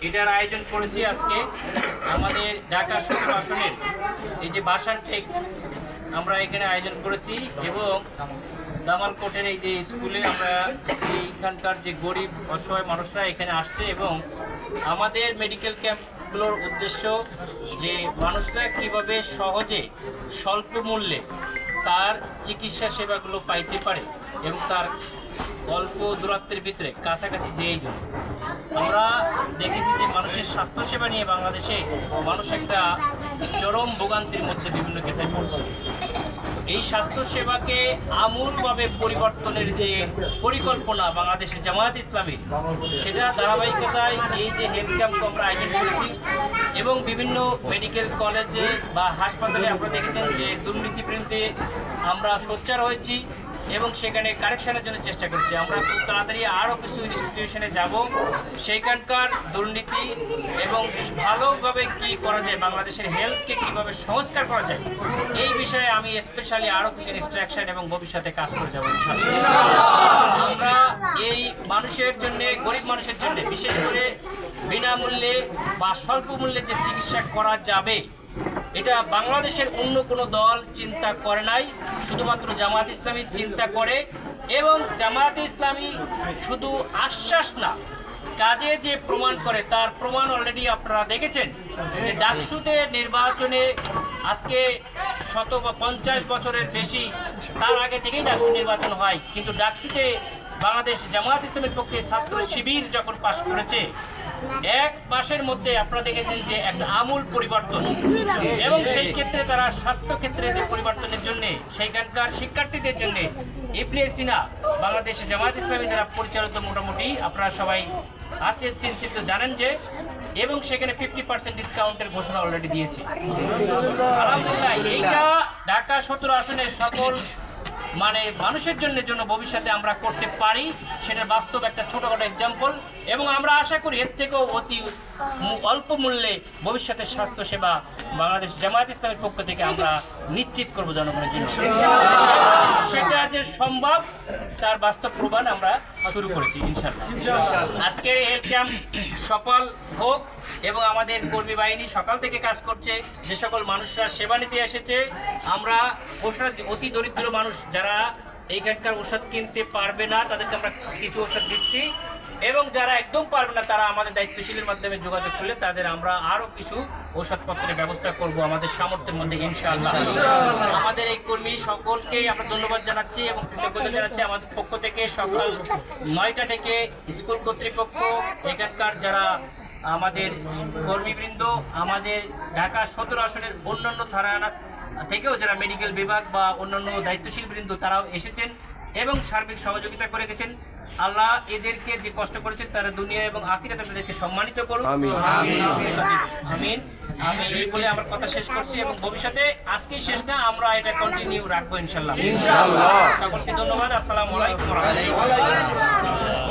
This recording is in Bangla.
এটার আয়োজন করেছি আজকে আমাদের ঢাকা 17 আসনের এই যে বাসান টেক আমরা এখানে আয়োজন করেছি এবং দামালকোটের এই যে স্কুলে আমরা এইখানকার যে গরিব অসহায় মানুষরা এখানে আসছে এবং আমাদের মেডিকেল ক্যাম্পগুলোর উদ্দেশ্য যে মানুষরা কিভাবে সহজে স্বল্প মূল্যে তার চিকিৎসা সেবাগুলো পাইতে পারে এবং তার অল্প দূরত্বের ভিতরে কাছাকাছি যেই জন্য আমরা দেখেছি যে মানুষের স্বাস্থ্যসেবা নিয়ে বাংলাদেশে মানুষ একটা চরম ভোগান্তির মধ্যে বিভিন্ন ক্ষেত্রে পড়ছে। এই স্বাস্থ্যসেবাকে আমূলভাবে পরিবর্তনের যে পরিকল্পনা বাংলাদেশের জামায়াত ইসলামী সেটা ধারাবাহিকতায় এই যে হেলথ ক্যাম্প আমরা আয়োজন করেছি এবং বিভিন্ন মেডিকেল কলেজে বা হাসপাতালে আপনারা দেখেছেন যে দুর্নীতির বিরুদ্ধে আমরা সোচ্চার হয়েছি এবং সেখানে কারেকশনের জন্য চেষ্টা করছি। আমরা খুব তাড়াতাড়ি আরও কিছু ইনস্টিটিউশনে যাব, সেইখানকার দুর্নীতি এবং ভালোভাবে কি করা যায়, বাংলাদেশের হেলথকে কীভাবে সংস্কার করা যায় এই বিষয়ে আমি স্পেশালি আরও কিছু ইনস্ট্রাকশন এবং ভবিষ্যতে কাজ করে যাবো। আমরা এই মানুষের জন্য, গরিব মানুষের জন্য বিশেষ করে বিনামূল্যে বা স্বল্প মূল্যে যে চিকিৎসা করা যাবে এটা বাংলাদেশের অন্য কোনো দল চিন্তা করে নাই, শুধুমাত্র জামায়াত ইসলামী চিন্তা করে এবং জামায়াত ইসলামী শুধু আশ্বাস না কাজে যে প্রমাণ করে তার প্রমাণ অলরেডি আপনারা দেখেছেন যে ডাকসুতে নির্বাচনে আজকে 50 বছরের বেশি তার আগে থেকেই ডাকসু নির্বাচন হয়, কিন্তু ডাকসুতে বাংলাদেশ জামায়াত ইসলামের পক্ষে ছাত্র শিবির যখন পাশ করেছে 1 মাসের মধ্যে আপনারা দেখেছেন যে একটা আমূল পরিবর্তন এবং সেই ক্ষেত্রে তারা স্বাস্থ্য ক্ষেত্রে যে পরিবর্তনের জন্য সেইখানকার শিক্ষার্থীদের জন্য ইবনে সিনা বাংলাদেশ জামায়াত ইসলামী দ্বারা পরিচালিত মোটামুটি আপনারা সবাই আছে চিন্তিত জানেন যে এবং সেখানে 50% ডিসকাউন্টের ঘোষণা অলরেডি দিয়েছে। আলহামদুলিল্লাহ এইটা ঢাকা 17 আসনের সকল মানে মানুষের জন্য ভবিষ্যতে আমরা করতে পারি সেটা বাস্তব একটা ছোটখাটো এক্সাম্পল এবং আমরা আশা করি এর থেকেও অতি অল্প মূল্যে ভবিষ্যতে স্বাস্থ্যসেবা বাংলাদেশ জামায়াত ইসলামের পক্ষ থেকে আমরা নিশ্চিত করব জনগণের জন্য। সেটা যে সম্ভব তার বাস্তব প্রমাণ আমরা শুরু করেছি ইনশাআল্লাহ। আজকে হেলথ ক্যাম্প সফল হোক এবং আমাদের কর্মী বাহিনী সকাল থেকে কাজ করছে, যে সকল মানুষরা সেবা নিতে এসেছে আমরা ওষুধ অতি দরিদ্র মানুষ যারা এইখানকার ওষুধ কিনতে পারবে না তাদেরকে আমরা কিছু ওষুধ দিচ্ছি এবং যারা একদম পারবে না তারা আমাদের দায়িত্বশীলের মাধ্যমে যোগাযোগ করলে তাদের আমরা আরও কিছু ওষুধপত্রের ব্যবস্থা করব আমাদের সামর্থ্যের মধ্যে ইনশাআল্লাহ। আমাদের এই কর্মী সকলকেই আমরা ধন্যবাদ জানাচ্ছি এবং কৃতজ্ঞতা জানাচ্ছি। আমাদের পক্ষ থেকে সকাল 9টা থেকে স্কুল কর্তৃপক্ষ, এখানকার যারা আমাদের কর্মীবৃন্দ, আমাদের ঢাকা 17 আসনের অন্যান্য থানা থেকেও যারা মেডিকেল বিভাগ বা অন্যান্য দায়িত্বশীল বৃন্দ তারাও এসেছেন এবং সার্বিক সহযোগিতা করে গেছেন। আল্লাহ এদেরকে যে কষ্ট করেছেন তারা দুনিয়া এবং আখিরাতে তাদেরকে সম্মানিত করুন, আমিন। আমি এই বলে আমার কথা শেষ করছি এবং ভবিষ্যতে আজকে শেষ না, আমরা এটা কন্টিনিউ রাখবো ইনশাআল্লাহ। সকলকে ধন্যবাদ। আসসালামু আলাইকুম ওয়া রাহমাতুল্লাহ।